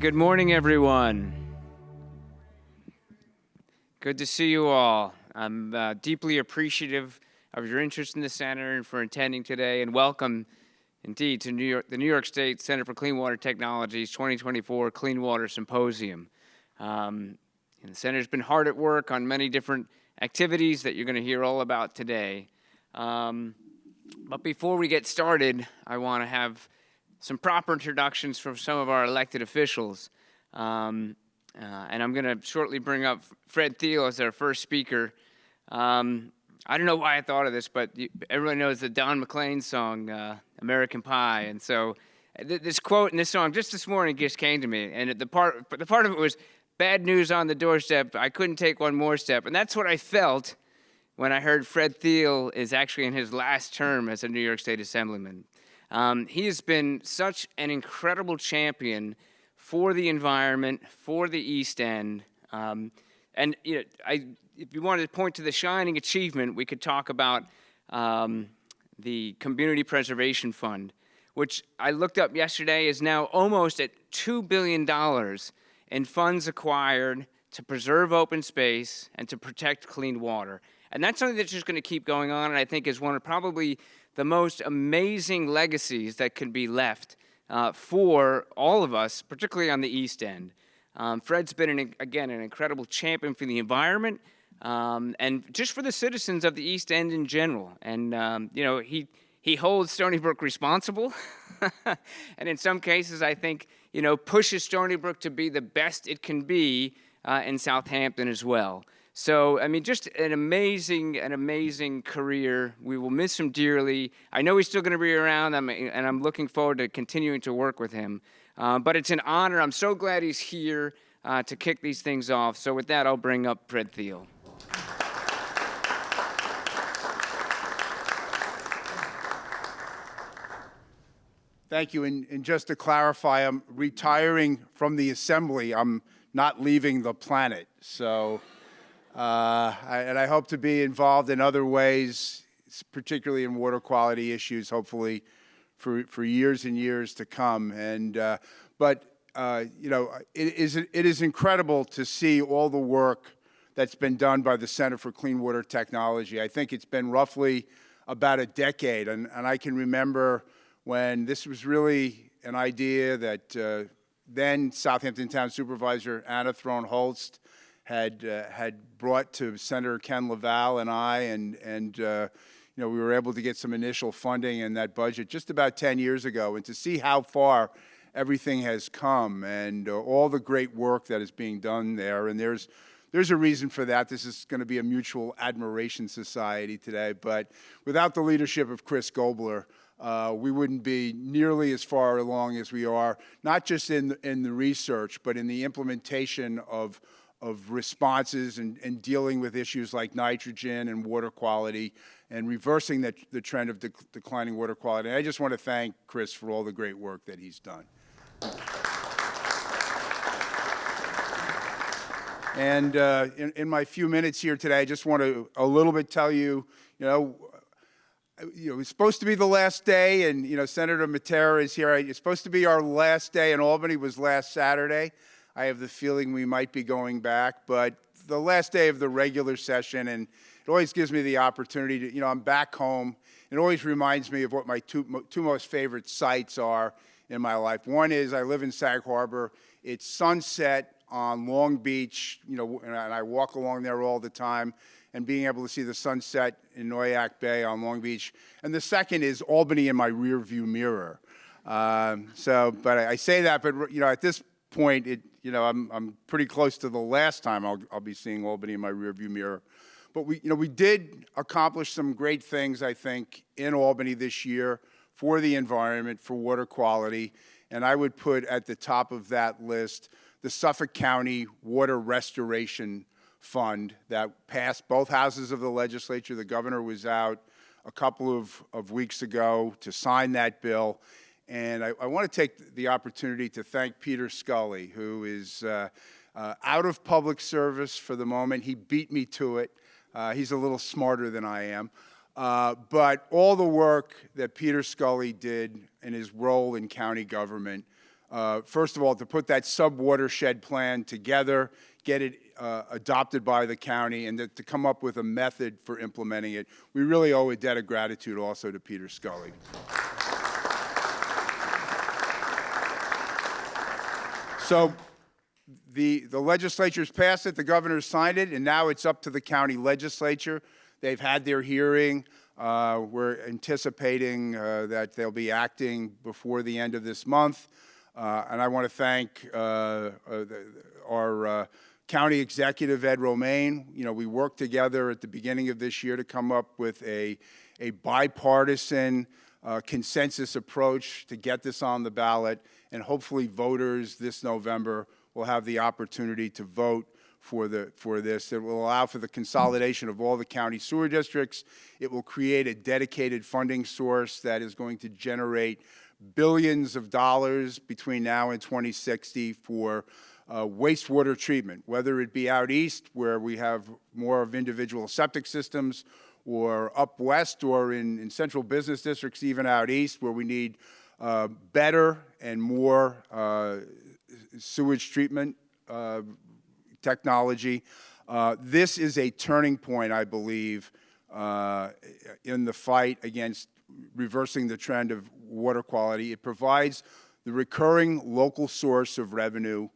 Good morning, everyone. Good to see you all. I'm deeply appreciative of your interest in the center and for attending today, and welcome indeed to the New York State Center for Clean Water Technology's 2024 Clean Water Symposium. And the center's been hard at work on many different activities that you're going to hear all about today. But before we get started, I want to have some proper introductions from some of our elected officials. And I'm going to shortly bring up Fred Thiel as our first speaker. I don't know why I thought of this, but everyone knows the Don McLean song, American Pie. And so this quote in this song just this morning just came to me. And the part of it was, bad news on the doorstep, I couldn't take one more step. And that's what I felt when I heard Fred Thiel is actually in his last term as a New York State Assemblyman. He has been such an incredible champion for the environment, for the East End. And if you wanted to point to the shining achievement, we could talk about the Community Preservation Fund, which I looked up yesterday is now almost at $2 billion in funds acquired to preserve open space and to protect clean water. And that's something that's just going to keep going on, and I think is one of probably the most amazing legacies that could be left for all of us, particularly on the East End. Fred's been, again, an incredible champion for the environment and just for the citizens of the East End in general. And, he holds Stony Brook responsible. And in some cases, I think, pushes Stony Brook to be the best it can be in Southampton as well. So, just an amazing career. We will miss him dearly. I know he's still going to be around, and I'm looking forward to continuing to work with him. But it's an honor. I'm so glad he's here to kick these things off. So with that, I'll bring up Fred Thiel. Thank you. And just to clarify, I'm retiring from the Assembly. I'm not leaving the planet. So. And I hope to be involved in other ways, particularly in water quality issues, hopefully for years and years to come. And it is incredible to see all the work that's been done by the Center for Clean Water Technology. I think it's been roughly about a decade, and I can remember when this was really an idea that then Southampton Town Supervisor Anna Throne-Holst had brought to Senator Ken LaValle and I, and we were able to get some initial funding in that budget just about 10 years ago, and to see how far everything has come and all the great work that is being done there. And there's a reason for that. This is going to be a mutual admiration society today, but without the leadership of Chris Gobler, we wouldn't be nearly as far along as we are, not just in the research, but in the implementation of responses and dealing with issues like nitrogen and water quality and reversing the trend of declining water quality. And I just want to thank Chris for all the great work that he's done. And in my few minutes here today, I just want to a little bit tell you, it's supposed to be the last day, and Senator Matera is here. It's supposed to be our last day in Albany was last Saturday. I have the feeling we might be going back, but the last day of the regular session, and it always gives me the opportunity to, I'm back home. It always reminds me of what my two most favorite sites are in my life. One is I live in Sag Harbor. It's Sunset on Long Beach, and I walk along there all the time, and being able to see the sunset in Noyak Bay on Long Beach. And the second is Albany in my rearview mirror. But I say that, but at this point, I'm pretty close to the last time I'll be seeing Albany in my rearview mirror. But we did accomplish some great things, I think, in Albany this year for the environment, for water quality, and I would put at the top of that list the Suffolk County Water Restoration Fund that passed both houses of the legislature. The governor was out a couple of weeks ago to sign that bill. And I want to take the opportunity to thank Peter Scully, who is out of public service for the moment. He beat me to it. He's a little smarter than I am. But all the work that Peter Scully did in his role in county government First of all, to put that sub-watershed plan together, get it adopted by the county, and to come up with a method for implementing it. We really owe a debt of gratitude also to Peter Scully. So the legislature's passed it, the governor's signed it, and now it's up to the county legislature. They've had their hearing. We're anticipating that they'll be acting before the end of this month. And I want to thank our county executive, Ed Romaine. You know, we worked together at the beginning of this year to come up with a bipartisan consensus approach to get this on the ballot, and hopefully voters this November will have the opportunity to vote for this. It will allow for the consolidation of all the county sewer districts. It will create a dedicated funding source that is going to generate billions of dollars between now and 2060 for wastewater treatment, whether it be out east where we have more of individual septic systems, or up west, or in central business districts, even out east, where we need better and more sewage treatment technology. This is a turning point, I believe, in the fight against reversing the trend of water quality. It provides the recurring local source of revenue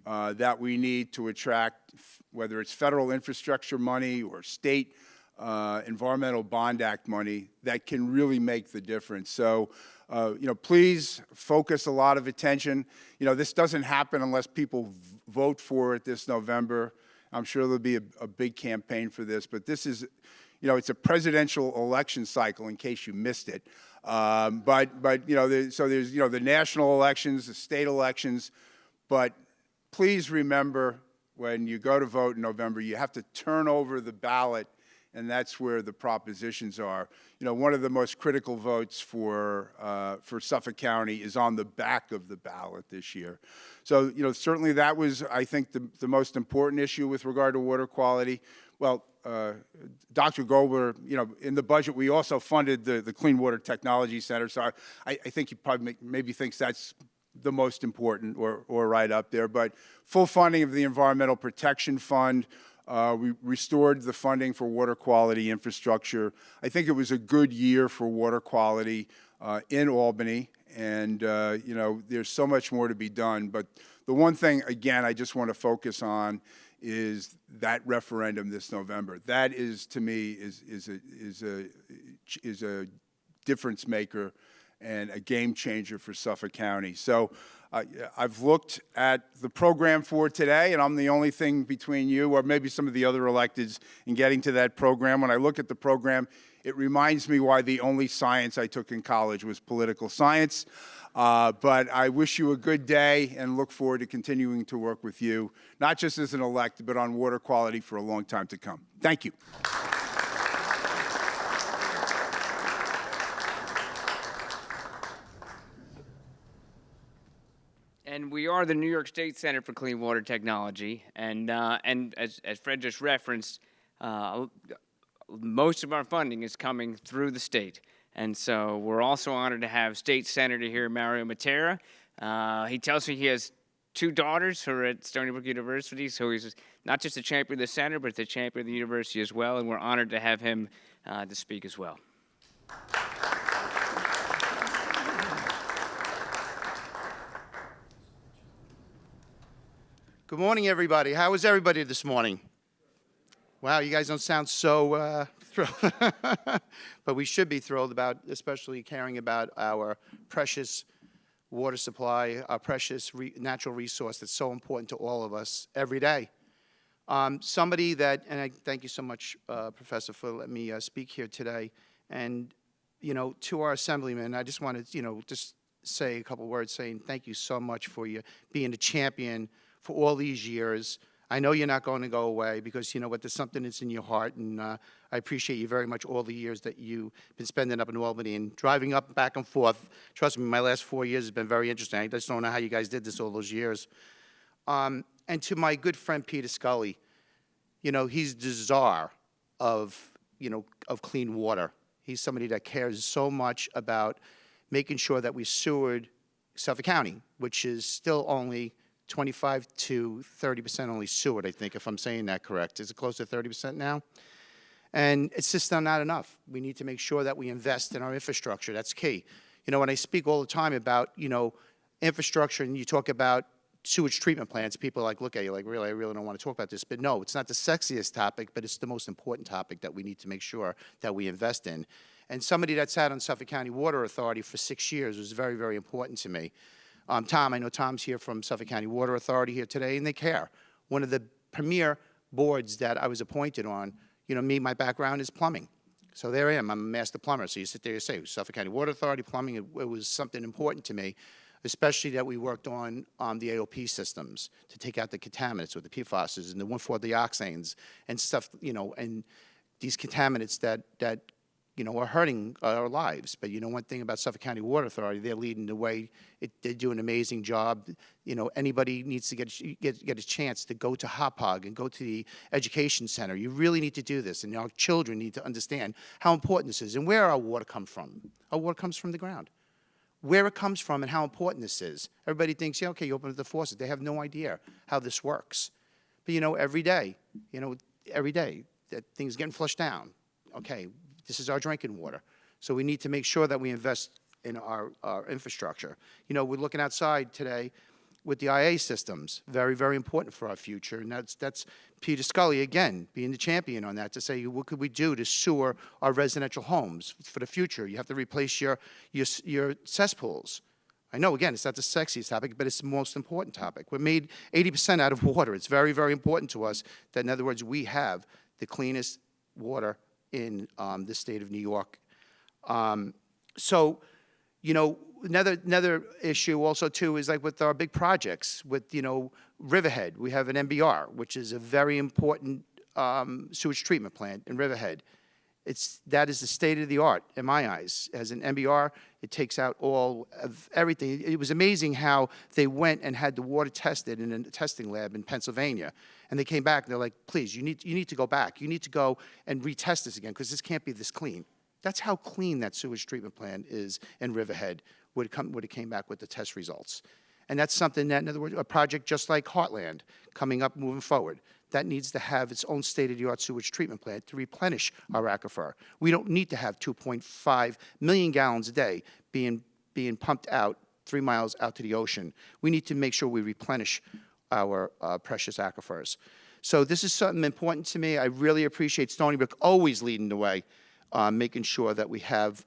that we need to attract, whether it's federal infrastructure money or state Environmental Bond Act money, that can really make the difference. So, you know, please focus a lot of attention. You know, this doesn't happen unless people vote for it this November. I'm sure there'll be a big campaign for this, but this is, you know, it's a presidential election cycle in case you missed it. But you know, so there's, you know, the national elections, the state elections, but please remember when you go to vote in November, you have to turn over the ballot, and that's where the propositions are. You know, one of the most critical votes for Suffolk County is on the back of the ballot this year. So, you know, certainly that was, I think, the most important issue with regard to water quality. Well, Dr. Gobler, you know, in the budget, we also funded the Clean Water Technology Center, so I think he probably maybe thinks that's the most important, or right up there. But full funding of the Environmental Protection Fund. We restored the funding for water quality infrastructure. I think it was a good year for water quality in Albany, and you know, there's so much more to be done. But the one thing, again, I just want to focus on is that referendum this November. That is, to me, is a difference maker and a game changer for Suffolk County. So I've looked at the program for today, and I'm the only thing between you or maybe some of the other electeds in getting to that program. When I look at the program, it reminds me why the only science I took in college was political science. But I wish you a good day and look forward to continuing to work with you, not just as an elected, but on water quality for a long time to come. Thank you. And we are the New York State Center for Clean Water Technology, and as Fred just referenced, most of our funding is coming through the state. And so we're also honored to have State Senator here, Mario Matera. He tells me he has 2 daughters who are at Stony Brook University, so he's not just a champion of the center, but a champion of the university as well, and we're honored to have him to speak as well. Good morning, everybody. How is everybody this morning? Wow, you guys don't sound so thrilled. But we should be thrilled about, especially caring about our precious water supply, our precious natural resource that's so important to all of us every day. Somebody that, and I thank you so much, Professor, for letting me speak here today. And, you know, to our assemblyman, I just wanted, you know, just say a couple words saying thank you so much for you being a champion for all these years. I know you're not going to go away because, you know what, there's something that's in your heart, and I appreciate you very much all the years that you've been spending up in Albany and driving up back and forth. Trust me, my last 4 years has been very interesting. I just don't know how you guys did this all those years. And to my good friend Peter Scully, you know, he's the czar of, you know, of clean water. He's somebody that cares so much about making sure that we Suffolk County, which is still only 25 to 30% only sewered, I think, if I'm saying that correct. Is it close to 30% now? And it's just not enough. We need to make sure that we invest in our infrastructure. That's key. You know, when I speak all the time about, you know, infrastructure and you talk about sewage treatment plants, people like look at you like, really, I really don't want to talk about this. But no, it's not the sexiest topic, but it's the most important topic that we need to make sure that we invest in. And somebody that sat on Suffolk County Water Authority for 6 years was very, very important to me. Tom, I know Tom's here from Suffolk County Water Authority here today, and they care. One of the premier boards that I was appointed on, you know, me, my background is plumbing. So there I am, I'm a master plumber. So you sit there and say, Suffolk County Water Authority, plumbing, it was something important to me, especially that we worked on the AOP systems to take out the contaminants with the PFASs and the 1,4-dioxanes and stuff, you know, and these contaminants that you know, are hurting our lives. But you know, one thing about Suffolk County Water Authority, they're leading the way. They do an amazing job. You know, anybody needs to get a chance to go to HOPOG and go to the education center. You really need to do this, and our children need to understand how important this is and where our water comes from. Our water comes from the ground. Where it comes from and how important this is. Everybody thinks, yeah, okay, you open up the faucet. They have no idea how this works. But you know, every day, that things getting flushed down. Okay, this is our drinking water. So we need to make sure that we invest in our infrastructure. You know, we're looking outside today with the IA systems, very, very important for our future. And that's Peter Scully, again, being the champion on that, to say, what could we do to sewer our residential homes for the future? You have to replace your cesspools. I know, again, it's not the sexiest topic, but it's the most important topic. We're made 80% out of water. It's very, very important to us that, in other words, we have the cleanest water in the state of New York. So, you know, another issue also, too, is like with our big projects, with, you know, Riverhead. We have an MBR, which is a very important sewage treatment plant in Riverhead. That is the state of the art, in my eyes. As an MBR, it takes out all of everything. It was amazing how they went and had the water tested in a testing lab in Pennsylvania. And they came back and they're like, please, you need to go back. You need to go and retest this again because this can't be this clean. That's how clean that sewage treatment plant is in Riverhead when it came back with the test results. And that's something that, in other words, a project just like Heartland coming up moving forward, that needs to have its own state-of-the-art sewage treatment plant to replenish our aquifer. We don't need to have 2.5 million gallons a day being pumped out 3 miles out to the ocean. We need to make sure we replenish our precious aquifers. So this is something important to me. I really appreciate Stony Brook always leading the way, making sure that we have,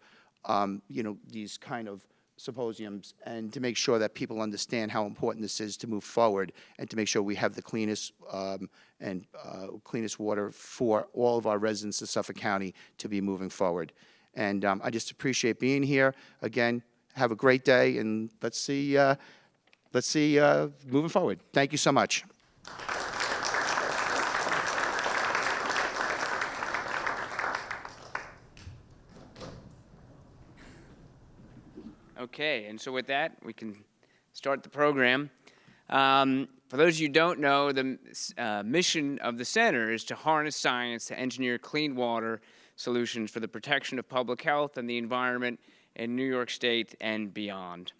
you know, these kind of symposiums, and to make sure that people understand how important this is to move forward, and to make sure we have the cleanest cleanest water for all of our residents of Suffolk County to be moving forward. And I just appreciate being here. Again, have a great day, and let's see moving forward. Thank you so much. Okay, and so with that, we can start the program. For those of you who don't know, the mission of the center is to harness science to engineer clean water solutions for the protection of public health and the environment in New York State and beyond.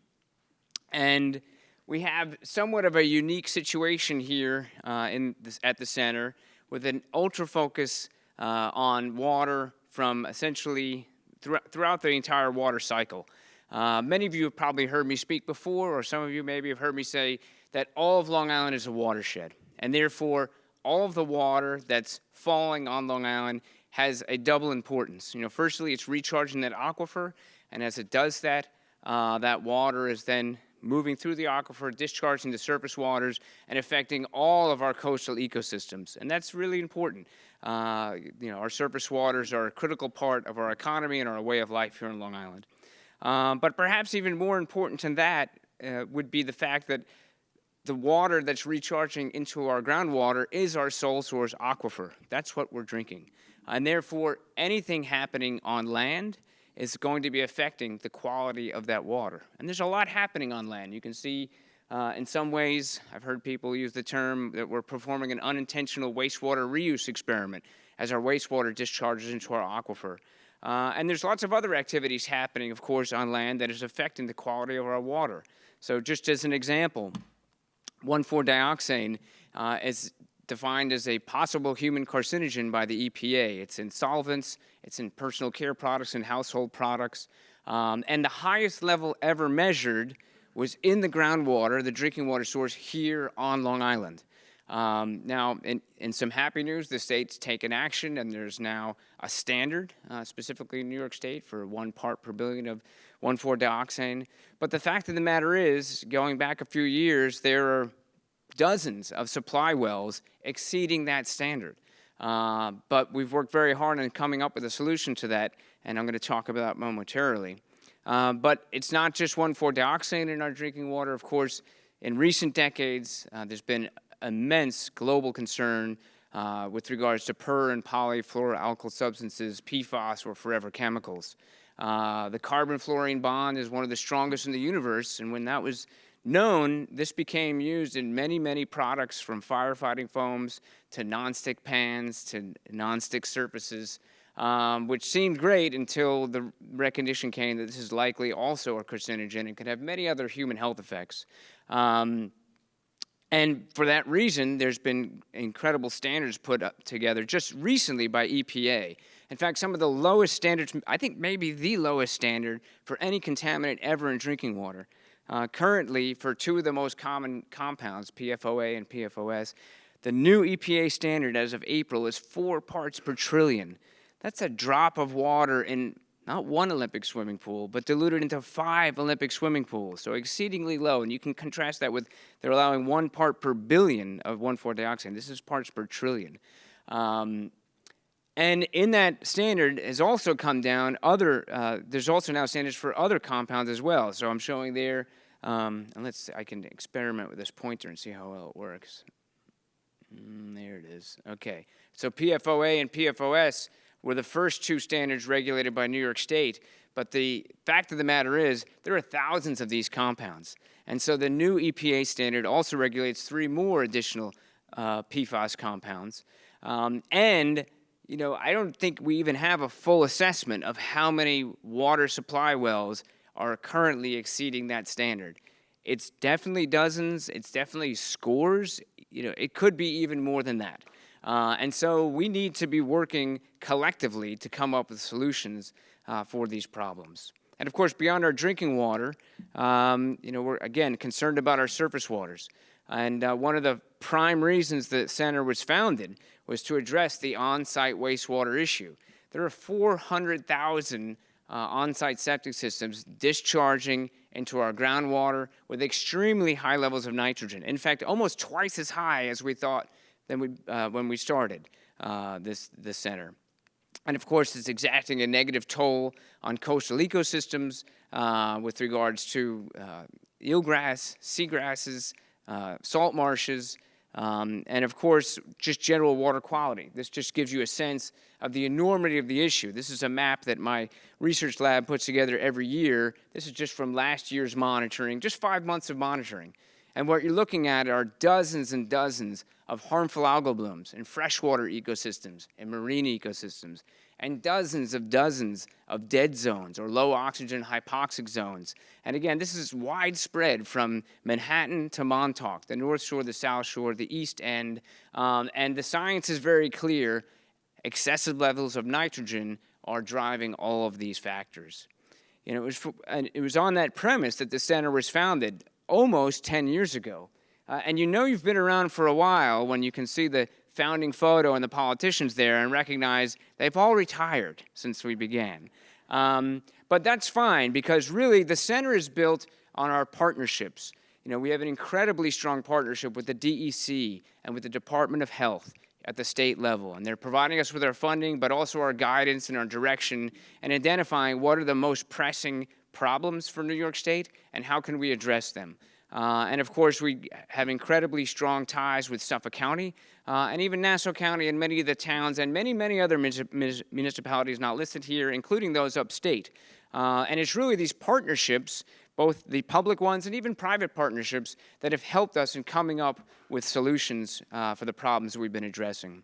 And we have somewhat of a unique situation here at the center, with an ultra focus on water from essentially throughout the entire water cycle. Many of you have probably heard me speak before, or some of you maybe have heard me say that all of Long Island is a watershed, and therefore all of the water that's falling on Long Island has a double importance. You know, firstly, it's recharging that aquifer, and as it does that, that water is then moving through the aquifer, discharging the surface waters, and affecting all of our coastal ecosystems, and that's really important. You know, our surface waters are a critical part of our economy and our way of life here in Long Island. But perhaps even more important than that would be the fact that the water that's recharging into our groundwater is our sole source aquifer. That's what we're drinking. And therefore, anything happening on land is going to be affecting the quality of that water. And there's a lot happening on land. You can see in some ways, I've heard people use the term that we're performing an unintentional wastewater reuse experiment as our wastewater discharges into our aquifer. And there's lots of other activities happening, of course, on land that is affecting the quality of our water. So just as an example, 1,4-dioxane is defined as a possible human carcinogen by the EPA. It's in solvents, it's in personal care products and household products. And the highest level ever measured was in the groundwater, the drinking water source here on Long Island. Now, in some happy news, the state's taken action, and there's now a standard, specifically in New York State, for 1 part per billion of 1,4-dioxane. But the fact of the matter is, going back a few years, there are dozens of supply wells exceeding that standard. But we've worked very hard on coming up with a solution to that, and I'm going to talk about that momentarily. But it's not just 1,4-dioxane in our drinking water. Of course, in recent decades, there's been immense global concern with regards to per and polyfluoroalkyl substances, PFAS, or forever chemicals. The carbon-fluorine bond is one of the strongest in the universe, and when that was known, this became used in many, many products, from firefighting foams to nonstick pans to nonstick surfaces, which seemed great until the recognition came that this is likely also a carcinogen and could have many other human health effects. And for that reason, there's been incredible standards put up together just recently by EPA. In fact, some of the lowest standards, I think maybe the lowest standard for any contaminant ever in drinking water. Currently, for 2 of the most common compounds, PFOA and PFOS, the new EPA standard as of April is 4 parts per trillion. That's a drop of water in not 1 Olympic swimming pool, but diluted into 5 Olympic swimming pools, so exceedingly low. And you can contrast that with they're allowing 1 part per billion of 1,4-dioxane. This is parts per trillion. And in that standard has also come down there's also now standards for other compounds as well. So I'm showing there, and I can experiment with this pointer and see how well it works. There it is. Okay. So PFOA and PFOS were the first 2 standards regulated by New York State. But the fact of the matter is, there are thousands of these compounds. And so the new EPA standard also regulates 3 more additional PFAS compounds. And you know, I don't think we even have a full assessment of how many water supply wells are currently exceeding that standard. It's definitely dozens. It's definitely scores. You know, it could be even more than that. And so we need to be working collectively to come up with solutions for these problems. And of course, beyond our drinking water, you know, we're again concerned about our surface waters. And one of the prime reasons the center was founded was to address the on-site wastewater issue. There are 400,000 on-site septic systems discharging into our groundwater with extremely high levels of nitrogen. In fact, almost twice as high as we thought when we started this center. And of course, it's exacting a negative toll on coastal ecosystems with regards to eelgrass, seagrasses, salt marshes, and of course, just general water quality. This just gives you a sense of the enormity of the issue. This is a map that my research lab puts together every year. This is just from last year's monitoring, just 5 months of monitoring. And what you're looking at are dozens and dozens of harmful algal blooms in freshwater ecosystems and marine ecosystems, and dozens of dead zones or low oxygen hypoxic zones. And again, this is widespread from Manhattan to Montauk, the North Shore, the South Shore, the East End. And the science is very clear. Excessive levels of nitrogen are driving all of these factors. You know, it was on that premise that the center was founded almost 10 years ago. And you know you've been around for a while when you can see the founding photo and the politicians there and recognize they've all retired since we began. But that's fine, because really the center is built on our partnerships. You know, we have an incredibly strong partnership with the DEC and with the Department of Health at the state level. And they're providing us with our funding, but also our guidance and our direction, and identifying what are the most pressing problems for New York State and how can we address them. And of course, we have incredibly strong ties with Suffolk County and even Nassau County and many of the towns and many, many other municipalities not listed here, including those upstate. And it's really these partnerships, both the public ones and even private partnerships, that have helped us in coming up with solutions for the problems we've been addressing.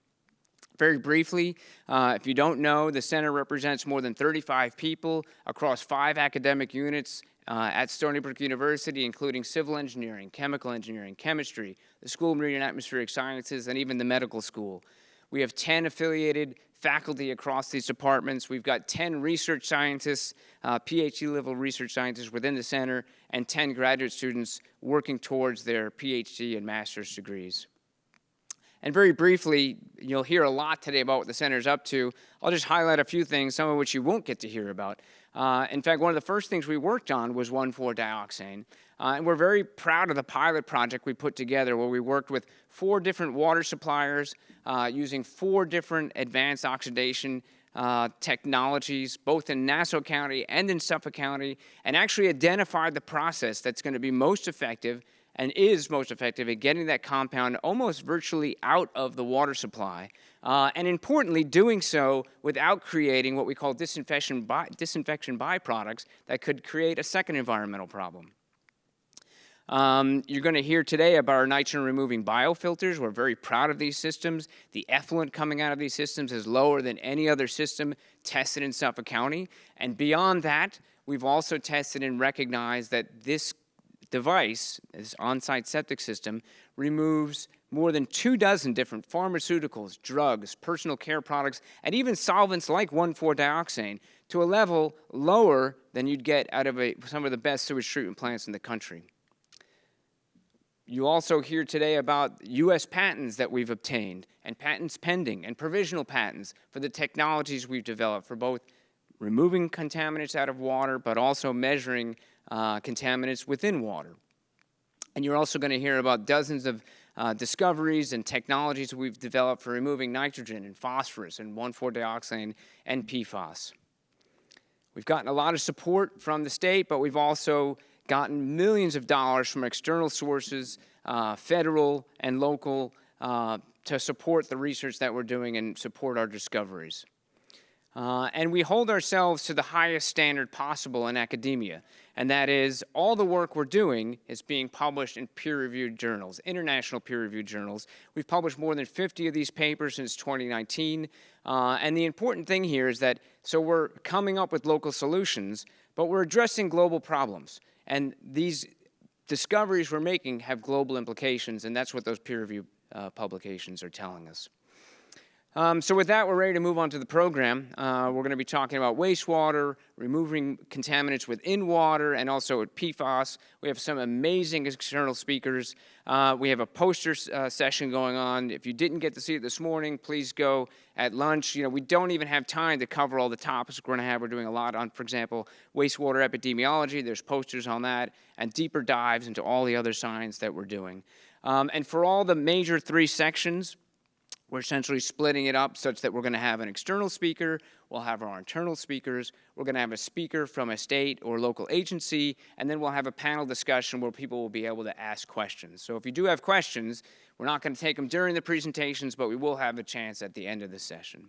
Very briefly, if you don't know, the center represents more than 35 people across 5 academic units at Stony Brook University, including civil engineering, chemical engineering, chemistry, the School of Marine and Atmospheric Sciences, and even the medical school. We have 10 affiliated faculty across these departments. We've got 10 research scientists, PhD level research scientists within the center, and 10 graduate students working towards their PhD and master's degrees. And very briefly, you'll hear a lot today about what the center's up to. I'll just highlight a few things, some of which you won't get to hear about. In fact, one of the first things we worked on was 1,4-dioxane. And we're very proud of the pilot project we put together where we worked with 4 different water suppliers using 4 different advanced oxidation technologies, both in Nassau County and in Suffolk County, and actually identified the process that's going to be most effective and is most effective at getting that compound almost virtually out of the water supply, and importantly, doing so without creating what we call disinfection byproducts that could create a second environmental problem. You're going to hear today about our nitrogen-removing biofilters. We're very proud of these systems. The effluent coming out of these systems is lower than any other system tested in Suffolk County. And beyond that, we've also tested and recognized that this device, this on-site septic system, removes more than 24 different pharmaceuticals, drugs, personal care products, and even solvents like 1,4-dioxane to a level lower than you'd get out of some of the best sewage treatment plants in the country. You also hear today about U.S. patents that we've obtained, and patents pending, and provisional patents for the technologies we've developed for both removing contaminants out of water, but also measuring contaminants within water. And you're also going to hear about dozens of discoveries and technologies we've developed for removing nitrogen and phosphorus and 1,4-dioxane and PFAS. We've gotten a lot of support from the state, but we've also gotten millions of dollars from external sources, federal and local, to support the research that we're doing and support our discoveries. And we hold ourselves to the highest standard possible in academia, and that is all the work we're doing is being published in peer-reviewed journals, international peer-reviewed journals. We've published more than 50 of these papers since 2019, and the important thing here is that, so we're coming up with local solutions, but we're addressing global problems, and these discoveries we're making have global implications, and that's what those peer-reviewed publications are telling us. So with that, we're ready to move on to the program. We're going to be talking about wastewater, removing contaminants within water, and also at PFAS. We have some amazing external speakers. We have a poster session going on. If you didn't get to see it this morning, please go at lunch. You know, we don't even have time to cover all the topics we're going to have. We're doing a lot on, for example, wastewater epidemiology. There's posters on that, and deeper dives into all the other science that we're doing. And for all the major 3 sections, we're essentially splitting it up such that we're going to have an external speaker, we'll have our internal speakers, we're going to have a speaker from a state or local agency, and then we'll have a panel discussion where people will be able to ask questions. So if you do have questions, we're not going to take them during the presentations, but we will have a chance at the end of the session.